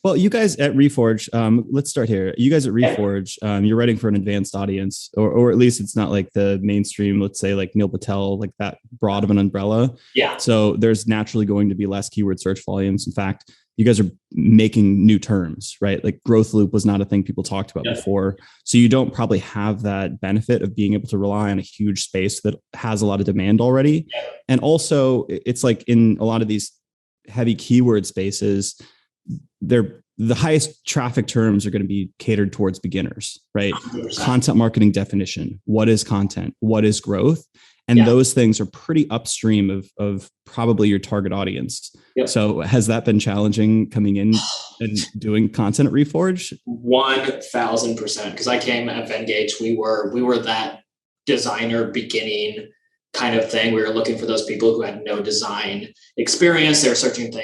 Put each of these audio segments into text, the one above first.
Well, you guys at Reforge, let's start here. You guys at Reforge, you're writing for an advanced audience, or at least it's not like the mainstream, let's say like Neil Patel, like that broad of an umbrella. Yeah. So there's naturally going to be less keyword search volumes. In fact, you guys are making new terms, right? Like growth loop was not a thing people talked about before. So you don't probably have that benefit of being able to rely on a huge space that has a lot of demand already. Yeah. And also it's like in a lot of these heavy keyword spaces, the highest traffic terms are going to be catered towards beginners, right? 100%. Content marketing definition. What is content? What is growth? And those things are pretty upstream of probably your target audience. Yep. So has that been challenging coming in and doing content at Reforge? 1000%. Because I came at Vengage, we were that designer beginning kind of thing. We were looking for those people who had no design experience. They were searching for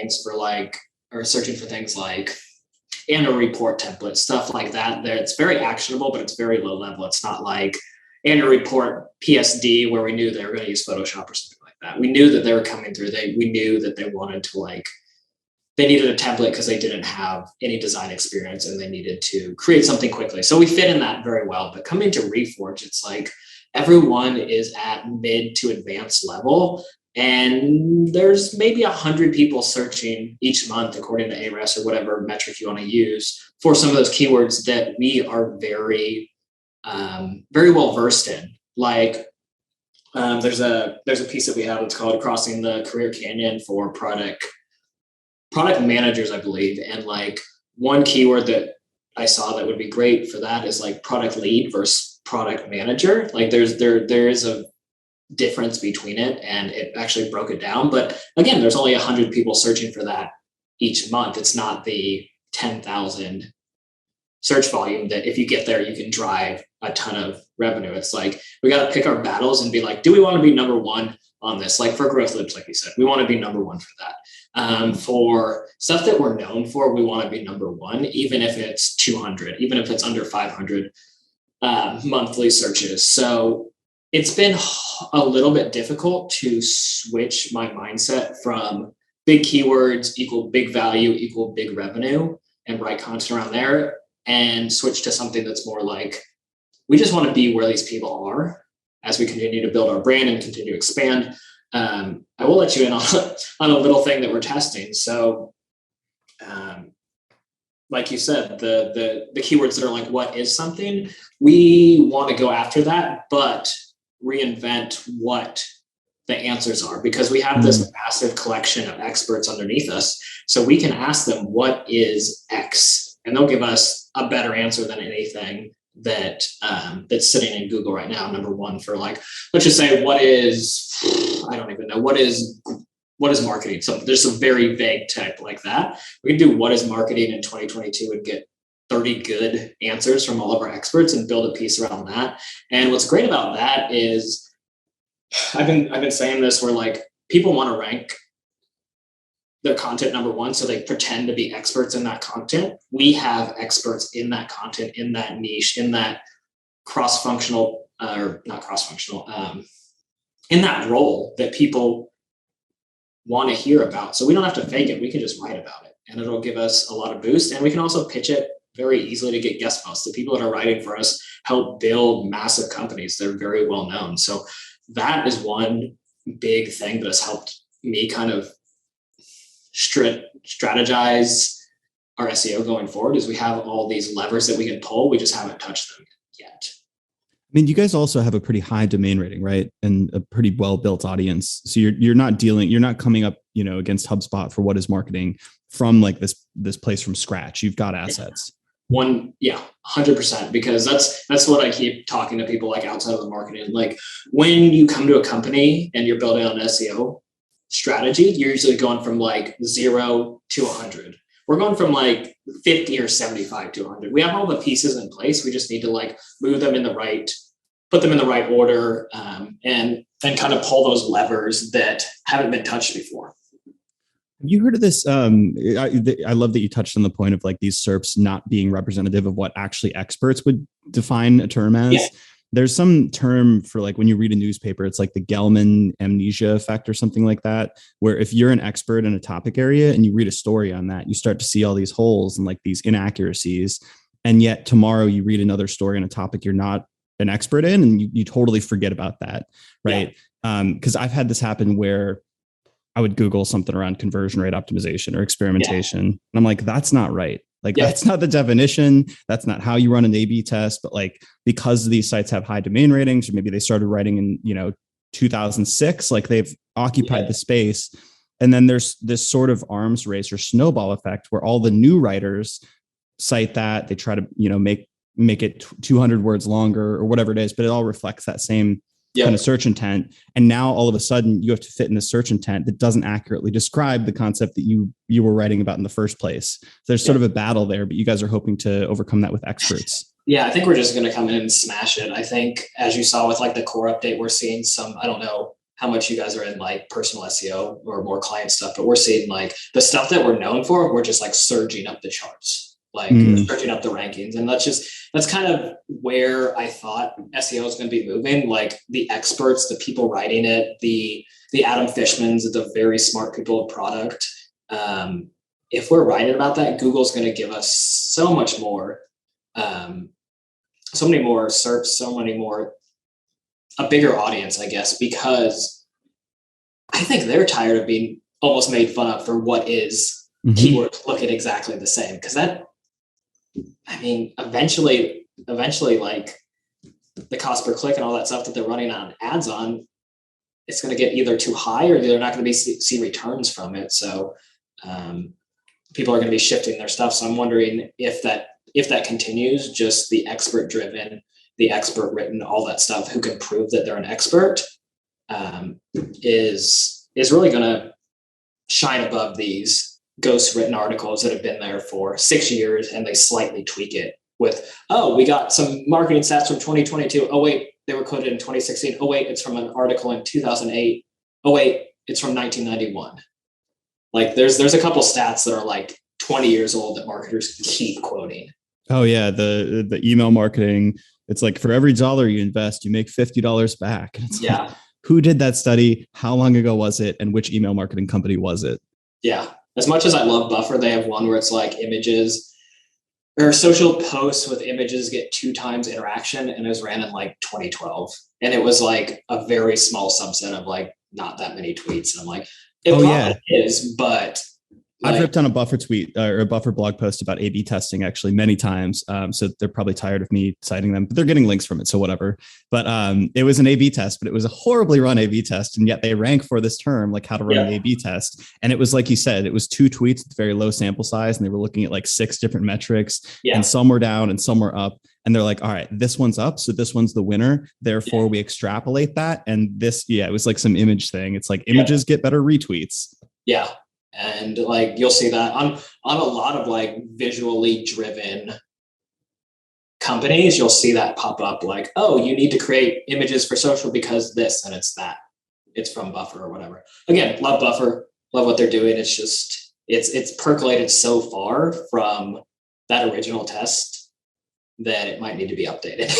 things like annual report templates, stuff like that. It's very actionable, but it's very low level. It's not like annual report PSD where we knew they were going to use Photoshop or something like that. We knew that they were coming through. We knew that they wanted to they needed a template because they didn't have any design experience and they needed to create something quickly. So we fit in that very well. But coming to Reforge, it's like everyone is at mid to advanced level. And there's maybe 100 people searching each month, according to Ahrefs or whatever metric you want to use, for some of those keywords that we are very, very well versed in. Like there's a piece that we have that's called "Crossing the Career Canyon" for product managers, I believe. And like one keyword that I saw that would be great for that is like product lead versus product manager. Like there is a difference between it, and it actually broke it down. But again, there's only 100 people searching for that each month. It's not the 10,000 search volume that if you get there, you can drive a ton of revenue. It's like, we got to pick our battles and be like, do we want to be number one on this? Like for growth loops, like you said, we want to be number one for that. For stuff that we're known for, we want to be number one, even if it's 200, even if it's under 500 monthly searches. So it's been a little bit difficult to switch my mindset from big keywords equal big value equal big revenue and write content around there, and switch to something that's more like, we just want to be where these people are as we continue to build our brand and continue to expand. I will let you in on a little thing that we're testing. So like you said, the keywords that are like, what is something? We want to go after that, but reinvent what the answers are, because we have this massive collection of experts underneath us. So we can ask them, what is X? And they'll give us a better answer than anything that that's sitting in Google right now. Number one for like, let's just say, what is marketing? So there's some very vague tech like that. We can do what is marketing in 2022 and get 30 good answers from all of our experts and build a piece around that. And what's great about that is I've been saying this, where like people want to rank their content number one, so they pretend to be experts in that content. We have experts in that content, in that niche, in that cross-functional, or not cross-functional, in that role that people want to hear about. So we don't have to fake it. We can just write about it, and it'll give us a lot of boost. And we can also pitch it very easily to get guest posts. The people that are writing for us help build massive companies. They're very well known. So that is one big thing that has helped me kind of strategize our SEO going forward, is we have all these levers that we can pull. We just haven't touched them yet. I mean, you guys also have a pretty high domain rating, right? And a pretty well-built audience. So you're not coming up, against HubSpot for what is marketing from like this place from scratch. You've got assets. 100%, because that's what I keep talking to people like outside of the marketing. Like when you come to a company and you're building on an SEO strategy, you're usually going from like 0 to 100. We're going from like 50 or 75 to 100. We have all the pieces in place. We just need to like move them put them in the right order, and kind of pull those levers that haven't been touched before. Have you heard of this? I love that you touched on the point of like these SERPs not being representative of what actually experts would define a term as. Yeah. There's some term for like when you read a newspaper, it's like the Gelman amnesia effect or something like that, where if you're an expert in a topic area and you read a story on that, you start to see all these holes and like these inaccuracies. And yet tomorrow you read another story on a topic you're not an expert in, and you totally forget about that. Right. Because I've had this happen where I would Google something around conversion rate optimization or experimentation. And I'm like, that's not right. Like, that's not the definition. That's not how you run an A/B test. But like, because these sites have high domain ratings, or maybe they started writing in, 2006, like they've occupied the space. And then there's this sort of arms race or snowball effect where all the new writers cite that. They try to, make it 200 words longer or whatever it is, but it all reflects that same kind of search intent. And now all of a sudden you have to fit in the search intent that doesn't accurately describe the concept that you were writing about in the first place. So there's sort of a battle there, but you guys are hoping to overcome that with experts. Yeah, I think we're just going to come in and smash it. I think, as you saw with like the core update, we're seeing some, I don't know how much you guys are in like personal SEO or more client stuff, but we're seeing like the stuff that we're known for, we're just like surging up the charts. Like searching up the rankings. And that's kind of where I thought SEO is going to be moving. Like the experts, the people writing it, the Adam Fishmans, the very smart people of product. If we're writing about that, Google's going to give us so much more, so many more SERPs, so many more, a bigger audience, I guess, because I think they're tired of being almost made fun of for what is keywords looking exactly the same. Because eventually, like the cost per click and all that stuff that they're running on ads on, it's going to get either too high or they're not going to see returns from it. So people are going to be shifting their stuff. So I'm wondering if that continues, just the expert driven, the expert written, all that stuff, who can prove that they're an expert, is really going to shine above these ghost written articles that have been there for 6 years and they slightly tweak it with, we got some marketing stats from 2022. Oh wait, they were quoted in 2016. Oh wait, it's from an article in 2008. Oh wait, it's from 1991. Like there's a couple stats that are like 20 years old that marketers keep quoting. Oh yeah. The email marketing, it's like for every dollar you invest, you make $50 back. It's like, who did that study? How long ago was it? And which email marketing company was it? Yeah. As much as I love Buffer, they have one where it's like images or social posts with images get 2 times interaction. And it was ran in like 2012. And it was like a very small subset of like not that many tweets. And I'm like, it probably is, but I've ripped on a Buffer tweet or a Buffer blog post about A/B testing actually many times. So they're probably tired of me citing them, but they're getting links from it. So whatever. But it was an A/B test, but it was a horribly run A/B test. And yet they rank for this term, like how to run an A/B test. And it was like you said, it was 2 tweets, very low sample size. And they were looking at like 6 different metrics and some were down and some were up. And they're like, all right, this one's up. So this one's the winner. Therefore we extrapolate that. And this, it was like some image thing. It's like images get better retweets. Yeah. And like, you'll see that on a lot of like visually driven companies, you'll see that pop up like, oh, you need to create images for social because this, and it's from Buffer or whatever. Again, love Buffer, love what they're doing. It's just, it's percolated so far from that original test that it might need to be updated.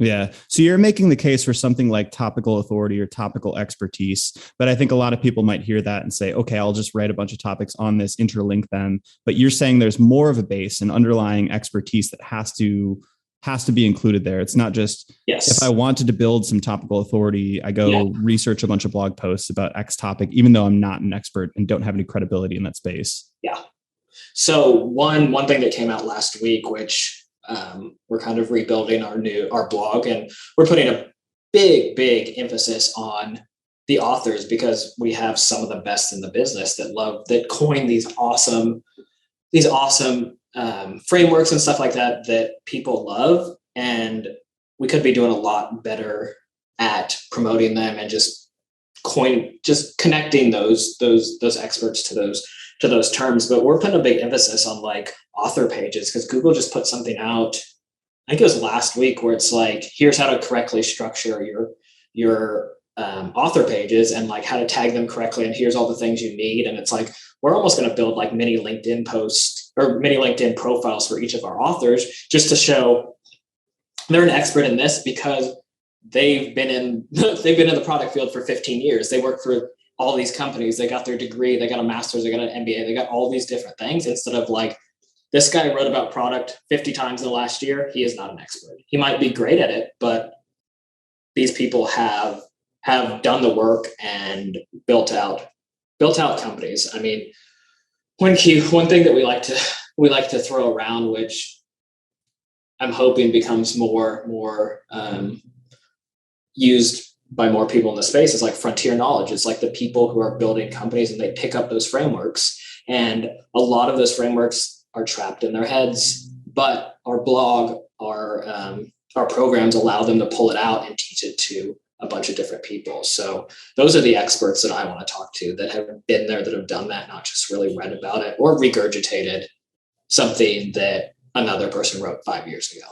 Yeah. So you're making the case for something like topical authority or topical expertise. But I think a lot of people might hear that and say, okay, I'll just write a bunch of topics on this, interlink them. But you're saying there's more of a base and underlying expertise that has to be included there. It's not just, if I wanted to build some topical authority, I go research a bunch of blog posts about X topic, even though I'm not an expert and don't have any credibility in that space. Yeah. So one thing that came out last week, which we're kind of rebuilding our blog, and we're putting a big emphasis on the authors, because we have some of the best in the business that coin these awesome frameworks and stuff like that people love. And we could be doing a lot better at promoting them and just connecting those experts to those terms. But we're putting a big emphasis on like author pages, because Google just put something out, I think it was last week, where it's like, here's how to correctly structure your author pages and like how to tag them correctly. And here's all the things you need. And it's like, we're almost going to build like mini LinkedIn posts or mini LinkedIn profiles for each of our authors, just to show they're an expert in this, because they've been in the product field for 15 years. They work for all these companies. They got their degree, they got a master's, they got an MBA, they got all these different things, instead of like, this guy wrote about product 50 times in the last year. He is not an expert. He might be great at it, but these people have done the work and built out companies. I mean, one thing that we like to throw around, which I'm hoping becomes more used by more people in the space, is like frontier knowledge. It's like the people who are building companies and they pick up those frameworks, and a lot of those frameworks are trapped in their heads, but our blog, our programs allow them to pull it out and teach it to a bunch of different people. So those are the experts that I want to talk to, that have been there, that have done that, not just really read about it or regurgitated something that another person wrote 5 years ago.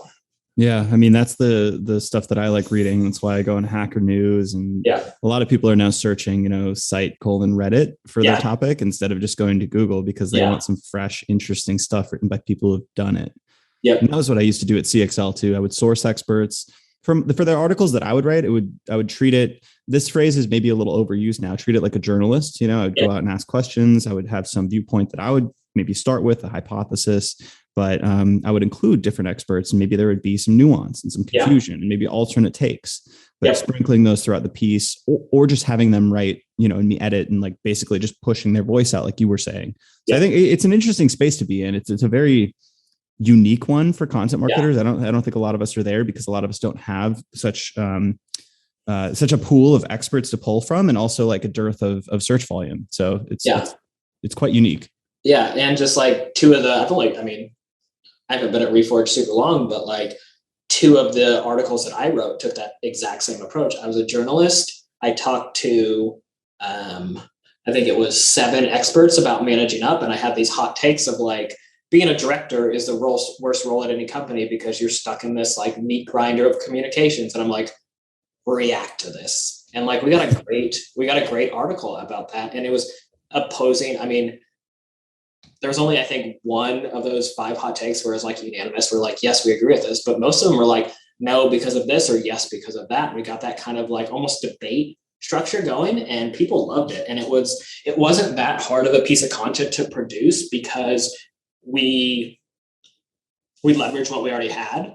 Yeah, I mean, that's the stuff that I like reading. That's why I go on Hacker News, and yeah, a lot of people are now searching, site Reddit for their topic instead of just going to Google, because they want some fresh, interesting stuff written by people who've done it. Yeah, and that was what I used to do at CXL too. I would source experts for their articles that I would write. I would treat it. This phrase is maybe a little overused now. Treat it like a journalist. I would go out and ask questions. I would have some viewpoint that I would maybe start with, a hypothesis. But I would include different experts, and maybe there would be some nuance and some confusion and maybe alternate takes, but sprinkling those throughout the piece, or just having them write, and me edit, and like basically just pushing their voice out, like you were saying. So I think it's an interesting space to be in. It's a very unique one for content marketers. I don't think a lot of us are there, because a lot of us don't have such a pool of experts to pull from, and also like a dearth of search volume. So it's quite unique. Yeah. And just like I haven't been at Reforge super long, but like 2 of the articles that I wrote took that exact same approach. I was a journalist. I talked to, I think it was 7 experts about managing up. And I had these hot takes of like, being a director is the worst role at any company, because you're stuck in this like meat grinder of communications. And I'm like, react to this. And like, we got a great article about that. And it was opposing, I mean, there was only, I think, 1 of those 5 hot takes where it was like unanimous. We're like, yes, we agree with this. But most of them were like, no, because of this, or yes, because of that. And we got that kind of like almost debate structure going, and people loved it. And it wasn't that hard of a piece of content to produce, because we leveraged what we already had,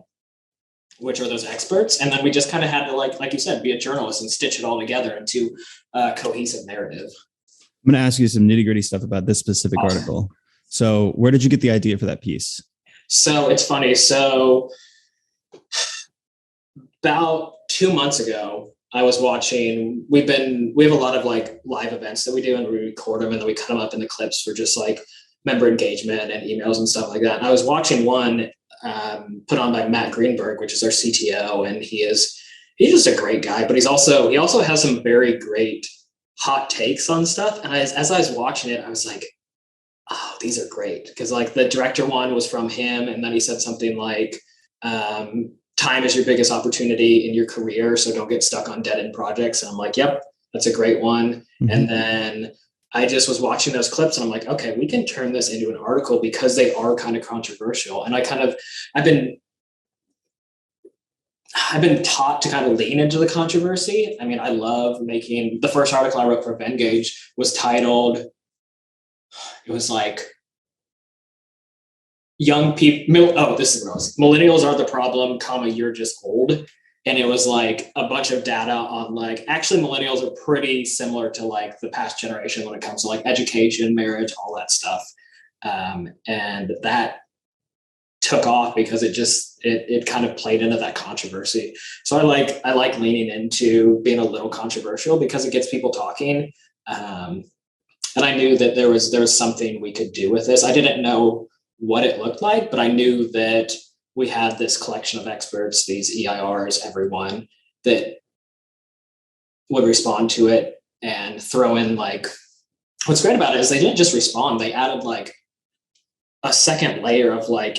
which are those experts. And then we just kind of had to, like you said, be a journalist and stitch it all together into a cohesive narrative. I'm going to ask you some nitty gritty stuff about this specific article. So where did you get the idea for that piece? So it's funny. So about 2 months ago, I was watching, we have a lot of like live events that we do, and we record them, and then we cut them up into clips for just like member engagement and emails and stuff like that. And I was watching one put on by Matt Greenberg, which is our CTO. And he's just a great guy, but he also has some very great hot takes on stuff. And as I was watching it, I was like, oh, these are great. Because like the director one was from him, and then he said something like, time is your biggest opportunity in your career, so don't get stuck on dead-end projects. And I'm like, yep, that's a great one. Mm-hmm. And then I just was watching those clips, and I'm like, okay, we can turn this into an article, because they are kind of controversial. And I've been taught to kind of lean into the controversy. I mean, I love making, the first article I wrote for Vengage was titled, it was like, young people, this is what it was. Millennials are the problem, you're just old. And it was like a bunch of data on like, actually millennials are pretty similar to like the past generation when it comes to like education, marriage, all that stuff. And that took off because it kind of played into that controversy. So I like leaning into being a little controversial, because it gets people talking. And I knew that there was something we could do with this. I didn't know what it looked like, but I knew that we had this collection of experts, these EIRs, everyone that would respond to it and throw in like, what's great about it is they didn't just respond. They added like a second layer of like,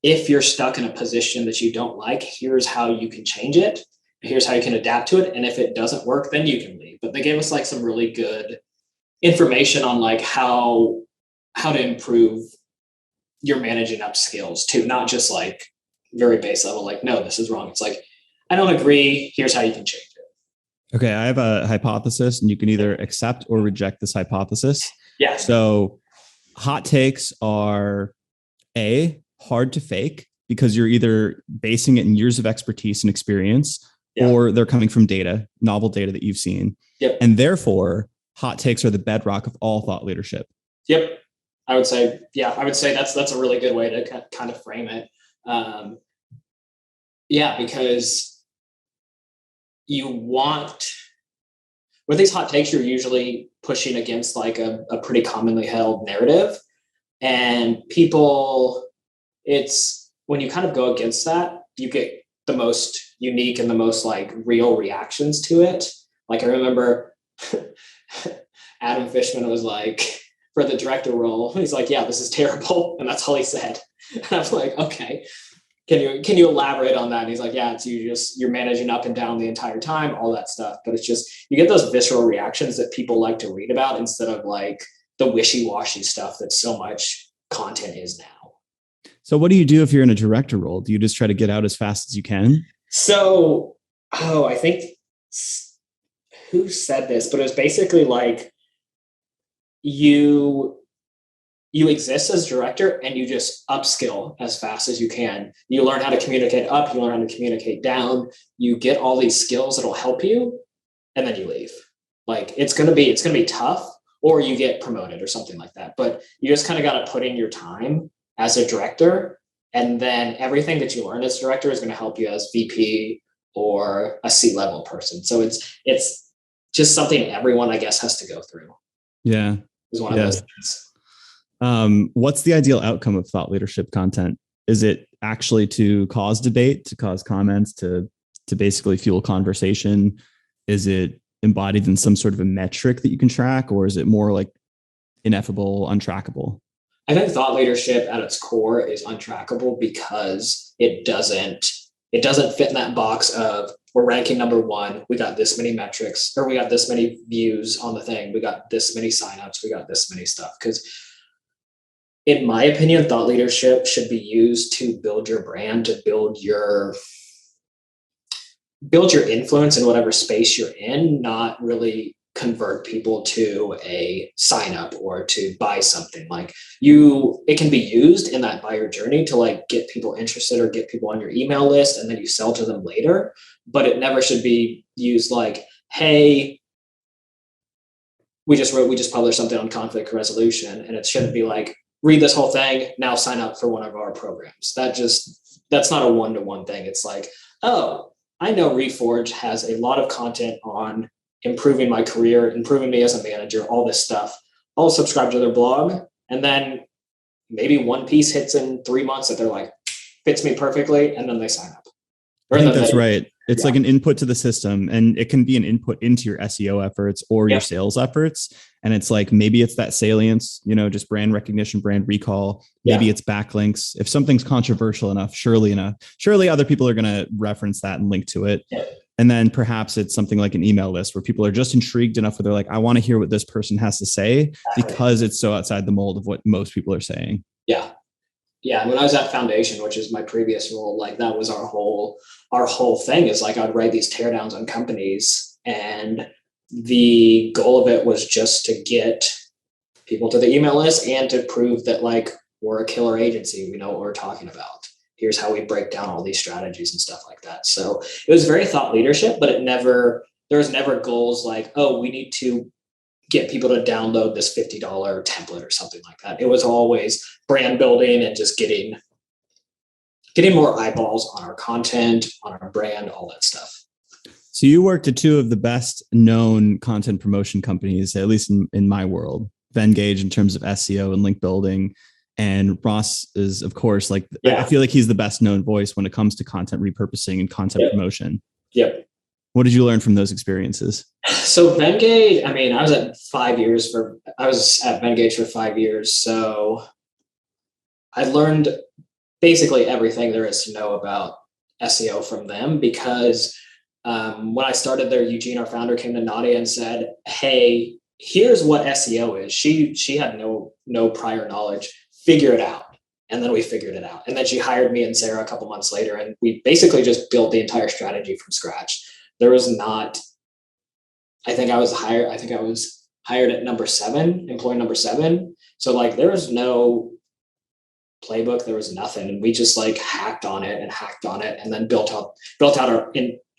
if you're stuck in a position that you don't like, here's how you can change it. Here's how you can adapt to it. And if it doesn't work, then you can leave. But they gave us like some really good information on like how to improve your managing up skills too, not just like very base level, like, no, this is wrong. It's like, I don't agree. Here's how you can change it. Okay, I have a hypothesis, and you can either accept or reject this hypothesis. Yeah. So hot takes are hard to fake because you're either basing it in years of expertise and experience, or they're coming from data, novel data that you've seen. Yep. And therefore, hot takes are the bedrock of all thought leadership. Yep. I would say that's a really good way to kind of frame it. Because with these hot takes, you're usually pushing against like a pretty commonly held narrative, and people, it's when you kind of go against that, you get the most unique and the most like real reactions to it. Like I remember Adam Fishman was like, for the director role, he's like, yeah, this is terrible. And that's all he said. And I was like, okay, can you elaborate on that? And he's like, yeah, it's you're managing up and down the entire time, all that stuff. But it's just, you get those visceral reactions that people like to read about instead of like the wishy-washy stuff that so much content is now. So what do you do if you're in a director role? Do you just try to get out as fast as you can? So, I think who said this, but it was basically like you exist as director and you just upskill as fast as you can. You learn how to communicate up, you learn how to communicate down, you get all these skills that'll help you, and then you leave. Like it's gonna be tough, or you get promoted or something like that. But you just kind of got to put in your time as a director, and then everything that you learn as director is going to help you as VP or a C-level person. So it's just something everyone, I guess, has to go through. Yeah. Is one of those things. What's the ideal outcome of thought leadership content? Is it actually to cause debate, to cause comments, to basically fuel conversation? Is it embodied in some sort of a metric that you can track, or is it more like ineffable, untrackable? I think thought leadership at its core is untrackable because it doesn't fit in that box of we're ranking number one, we got this many metrics, or we got this many views on the thing, we got this many signups, we got this many stuff. Because in my opinion, thought leadership should be used to build your brand, to build your influence in whatever space you're in, not really convert people to a sign up or to buy something. Like it can be used in that buyer journey to like get people interested or get people on your email list, and then you sell to them later. But it never should be used like, hey, we just published something on conflict resolution, and it shouldn't be like, read this whole thing, now sign up for one of our programs. That's not a one-to-one thing. It's like, oh, I know Reforge has a lot of content on improving my career, improving me as a manager, all this stuff. I'll subscribe to their blog, and then maybe one piece hits in 3 months that they're like, fits me perfectly, and then they sign up. I think that's right. It's like an input to the system, and it can be an input into your SEO efforts or your sales efforts. And it's like, maybe it's that salience, just brand recognition, brand recall. Maybe it's backlinks. If something's controversial enough, surely other people are going to reference that and link to it. Yeah. And then perhaps it's something like an email list where people are just intrigued enough where they're like, I want to hear what this person has to say because it's so outside the mold of what most people are saying. Yeah. Yeah. And when I was at Foundation, which is my previous role, like that was our whole thing is like, I'd write these teardowns on companies, and the goal of it was just to get people to the email list and to prove that like we're a killer agency. We know what we're talking about. Here's how we break down all these strategies and stuff like that. So it was very thought leadership, but there was never goals like, oh, we need to get people to download this $50 template or something like that. It was always brand building and just getting more eyeballs on our content, on our brand, all that stuff. So you worked at two of the best known content promotion companies, at least in my world, Venngage in terms of SEO and link building. And Ross is, of course, like, I feel like he's the best known voice when it comes to content repurposing and content promotion. Yep. What did you learn from those experiences? So Venngage, I was at Venngage for 5 years. So I learned basically everything there is to know about SEO from them, because when I started there, Eugene, our founder, came to Nadia and said, hey, here's what SEO is. She had no prior knowledge. Figure it out. And then we figured it out. And then she hired me and Sarah a couple months later, and we basically just built the entire strategy from scratch. There was not, I think I was hired at number 7, employee number 7. So like there was no playbook, there was nothing. And we just like hacked on it and then built out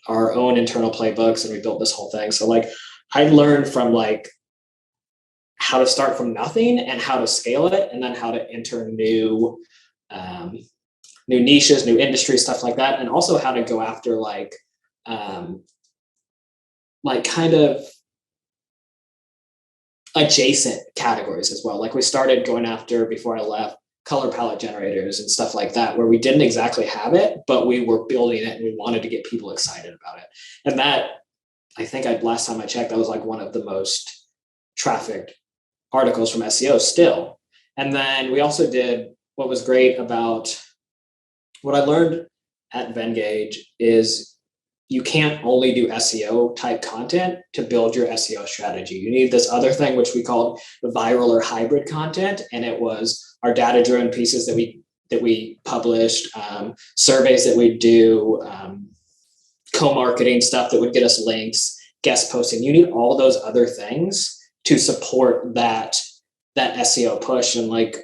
our own internal playbooks, and we built this whole thing. So like I learned from like how to start from nothing and how to scale it, and then how to enter new niches, new industries, stuff like that. And also how to go after like kind of adjacent categories as well. Like we started going after, before I left, color palette generators and stuff like that, where we didn't exactly have it, but we were building it and we wanted to get people excited about it. And that, I think last time I checked, that was like one of the most trafficked articles from SEO still. And then we also did, what was great about what I learned at Venngage is you can't only do SEO type content to build your SEO strategy. You need this other thing, which we called viral or hybrid content. And it was our data-driven pieces that we published, surveys that we do, co-marketing stuff that would get us links, guest posting. You need all those other things to support that SEO push. And like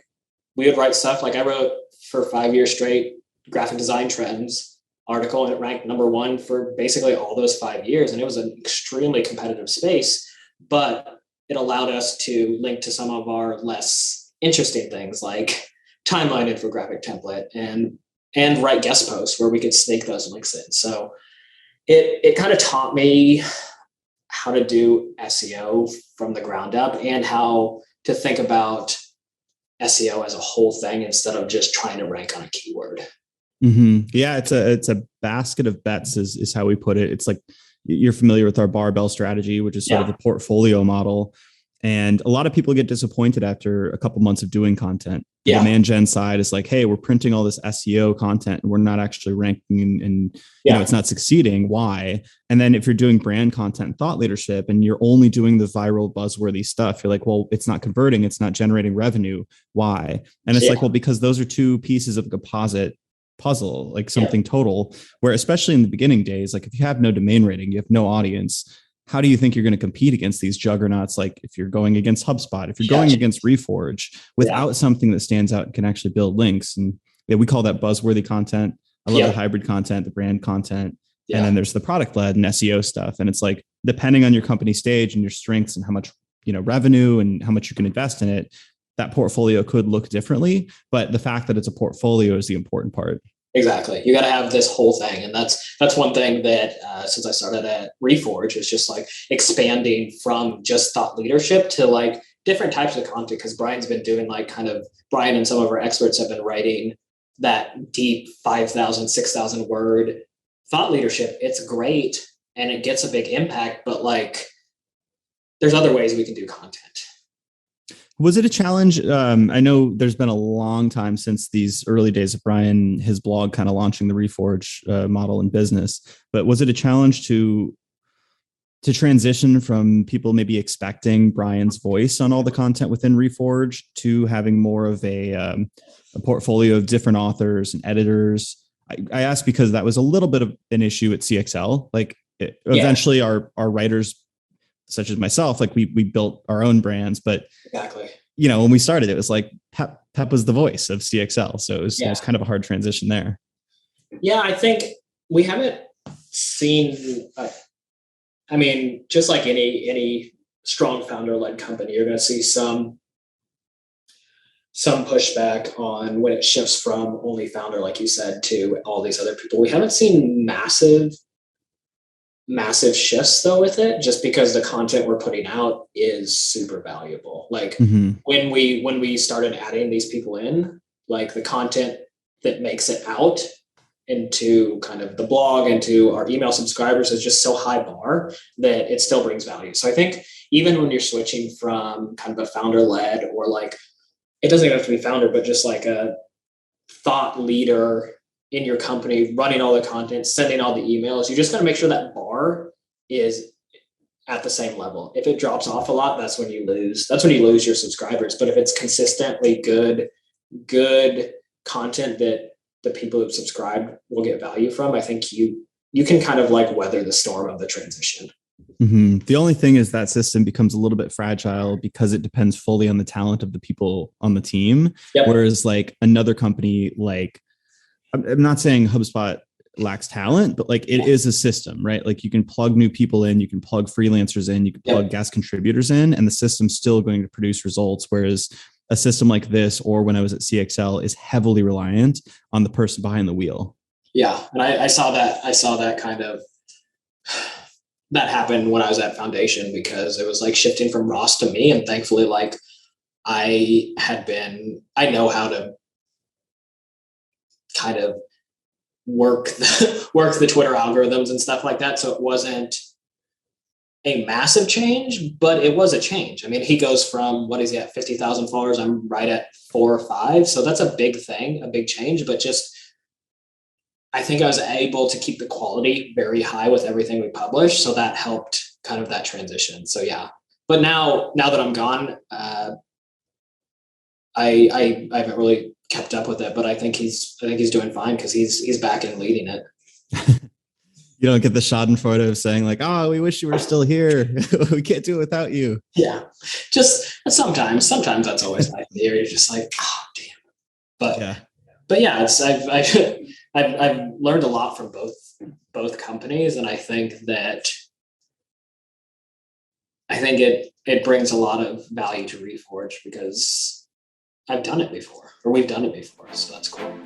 we would write stuff, like I wrote for 5 years straight graphic design trends article, and it ranked number 1 for basically all those 5 years. And it was an extremely competitive space, but it allowed us to link to some of our less interesting things like timeline infographic template and write guest posts where we could snake those links in. So it kind of taught me how to do SEO from the ground up and how to think about SEO as a whole thing instead of just trying to rank on a keyword. Mm-hmm. Yeah, it's a basket of bets is how we put it. It's like, you're familiar with our barbell strategy, which is sort of a portfolio model. And a lot of people get disappointed after a couple months of doing content. The demand gen side is like, hey, we're printing all this SEO content and we're not actually ranking and you know, it's not succeeding. Why? And then if you're doing brand content and thought leadership and you're only doing the viral buzzworthy stuff, you're like, well, it's not converting. It's not generating revenue. Why? And it's like, well, because those are two pieces of a composite puzzle, like something total, where especially in the beginning days, like if you have no domain rating, you have no audience, how do you think you're going to compete against these juggernauts? Like if you're going against HubSpot, if you're going against Reforge without something that stands out and can actually build links. And we call that buzzworthy content. I love the hybrid content, the brand content. And then there's the product led and SEO stuff. And it's like, depending on your company stage and your strengths and how much, revenue and how much you can invest in it, that portfolio could look differently, but the fact that it's a portfolio is the important part. Exactly. You got to have this whole thing. And that's one thing that since I started at Reforge, is just like expanding from just thought leadership to like different types of content. Because Brian's been doing Brian and some of our experts have been writing that deep 5,000, 6,000 word thought leadership. It's great and it gets a big impact, but like there's other ways we can do content. Was it a challenge? I know there's been a long time since these early days of Brian, his blog kind of launching the Reforge model in business, but was it a challenge to transition from people maybe expecting Brian's voice on all the content within Reforge to having more of a portfolio of different authors and editors? I asked because that was a little bit of an issue at CXL. Like eventually our writers, such as myself, like we built our own brands, but when we started, it was like Pep was the voice of CXL. So it was kind of a hard transition there. Yeah. I think we haven't seen, just like any strong founder led company, you're going to see some pushback on when it shifts from only founder, like you said, to all these other people. We haven't seen massive shifts though with it, just because the content we're putting out is super valuable. Like when we started adding these people in, like the content that makes it out into kind of the blog, into our email subscribers is just so high bar that it still brings value. So I think even when you're switching from kind of a founder led, or like, it doesn't even have to be founder, but just like a thought leader in your company, running all the content, sending all the emails, you just got to make sure that bar is at the same level. If it drops off a lot, that's when you lose your subscribers. But if it's consistently good content that the people who've subscribed will get value from, I think you can kind of like weather the storm of the transition. Mm-hmm. The only thing is that system becomes a little bit fragile because it depends fully on the talent of the people on the team. Yep. Whereas like another company, like I'm not saying HubSpot lacks talent, but like it is a system, right? Like you can plug new people in, you can plug freelancers in, you can plug guest contributors in, and the system's still going to produce results. Whereas a system like this, or when I was at CXL, is heavily reliant on the person behind the wheel. Yeah. And I saw that kind of, that happened when I was at Foundation, because it was like shifting from Ross to me. And thankfully, like I know how to kind of work the Twitter algorithms and stuff like that. So it wasn't a massive change, but it was a change. I mean, he goes from, what is he at, 50,000 followers? I'm right at 4 or 5. So that's a big thing, a big change, but just, I think I was able to keep the quality very high with everything we published. So that helped kind of that transition. So yeah, but now that I'm gone, I haven't really kept up with it, but I think he's doing fine because he's back and leading it. You don't get the Schadenfreude of saying like, oh, we wish you were still here. We can't do it without you. Yeah. Just sometimes that's always nice to hear. You're just like, oh, damn. But yeah, it's, I've learned a lot from both companies. And I think it brings a lot of value to Reforge because I've done it before, or we've done it before. So that's cool.